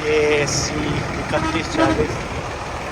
JC 3140